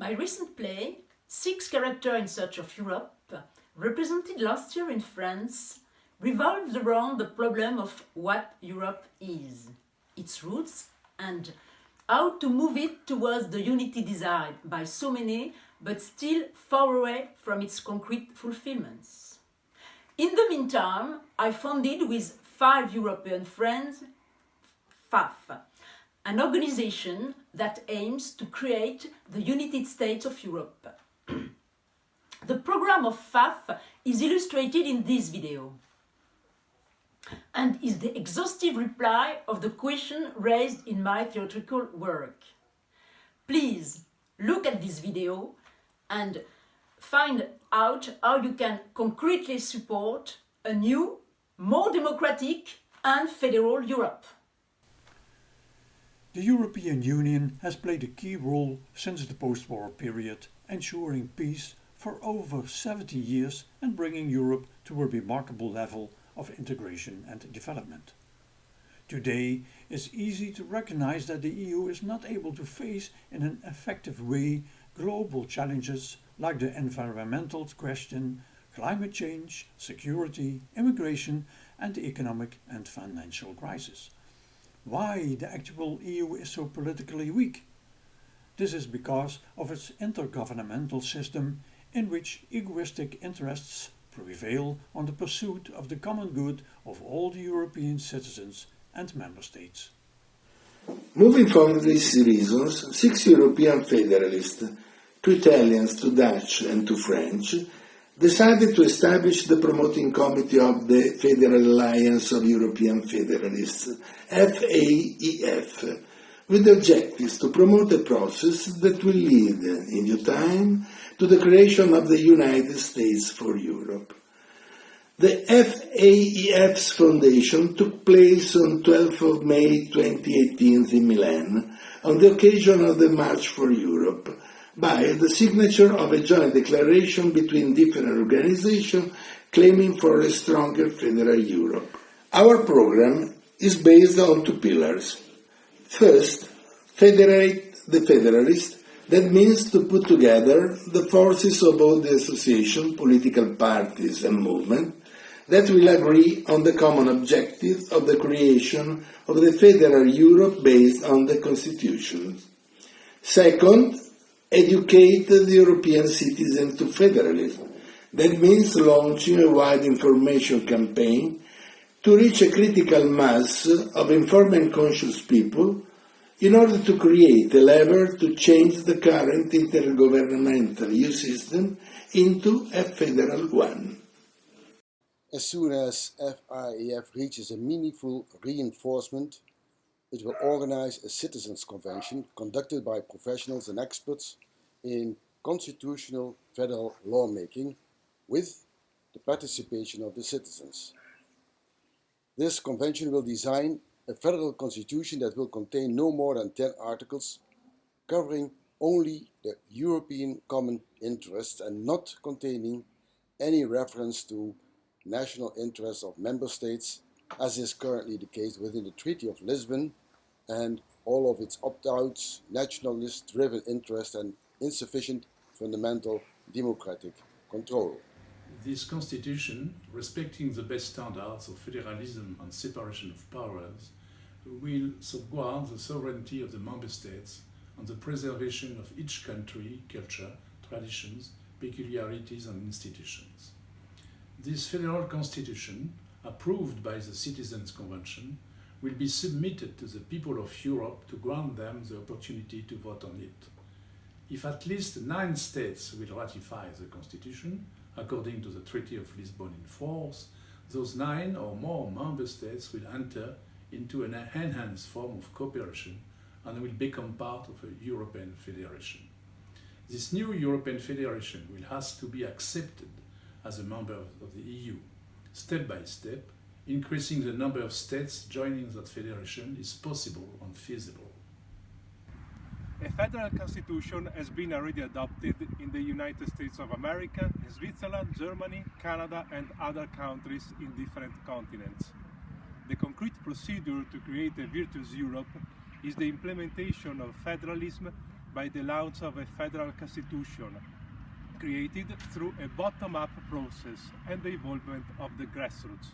My recent play, Six Characters in Search of Europe, represented last year in France, revolves around the problem of what Europe is, its roots, and how to move it towards the unity desired by so many, but still far away from its concrete fulfillments. In the meantime, I founded with 5 European friends FAF, an organization that aims to create the United States of Europe. The program of FAF is illustrated in this video and is the exhaustive reply of the question raised in my theatrical work. Please look at this video and find out how you can concretely support a new, more democratic and federal Europe. The European Union has played a key role since the post-war period, ensuring peace for over 70 years and bringing Europe to a remarkable level of integration and development. Today, it's easy to recognize that the EU is not able to face in an effective way global challenges like the environmental question, climate change, security, immigration and the economic and financial crisis. Why the actual EU is so politically weak? This is because of its intergovernmental system in which egoistic interests prevail on the pursuit of the common good of all the European citizens and member states. Moving from these reasons, 6 European federalists, 2 Italians, 2 Dutch and 2 French, decided to establish the promoting committee of the Federal Alliance of European Federalists, FAEF, with the objectives to promote a process that will lead, in due time, to the creation of the United States for Europe. The FAEF's foundation took place on 12th of May 2018 in Milan, on the occasion of the March for Europe, by the signature of a joint declaration between different organizations claiming for a stronger federal Europe. Our program is based on 2 pillars. First, federate the federalists. That means to put together the forces of all the association, political parties and movements that will agree on the common objectives of the creation of the federal Europe based on the Constitution. Second, educate the European citizens to federalism. That means launching a wide information campaign to reach a critical mass of informed and conscious people in order to create a lever to change the current intergovernmental EU system into a federal one. As soon as FAEF reaches a meaningful reinforcement, it will organize a citizens' convention conducted by professionals and experts in constitutional federal lawmaking with the participation of the citizens. This convention will design a federal constitution that will contain no more than 10 articles, covering only the European common interests and not containing any reference to national interests of member states, as is currently the case within the Treaty of Lisbon and all of its opt-outs, nationalist-driven interest and insufficient fundamental democratic control. This constitution, respecting the best standards of federalism and separation of powers, will safeguard the sovereignty of the member states and the preservation of each country, culture, traditions, peculiarities and institutions. This federal constitution, approved by the Citizens' Convention, will be submitted to the people of Europe to grant them the opportunity to vote on it. If at least 9 states will ratify the constitution, according to the Treaty of Lisbon in force, those 9 or more member states will enter into an enhanced form of cooperation and will become part of a European federation. This new European federation will have to be accepted as a member of the EU. Step by step, increasing the number of states joining that federation is possible and feasible. A federal constitution has been already adopted in the United States of America, in Switzerland, Germany, Canada and other countries in different continents. The concrete procedure to create a virtuous Europe is the implementation of federalism by the launch of a federal constitution, created through a bottom-up process and the involvement of the grassroots.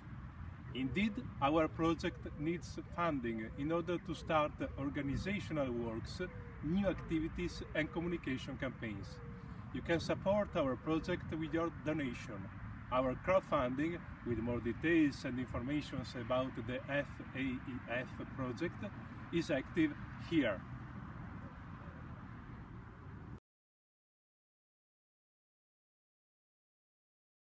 Indeed, our project needs funding in order to start organizational works, new activities and communication campaigns. You can support our project with your donation. Our crowdfunding, with more details and information about the FAEF project, is active here.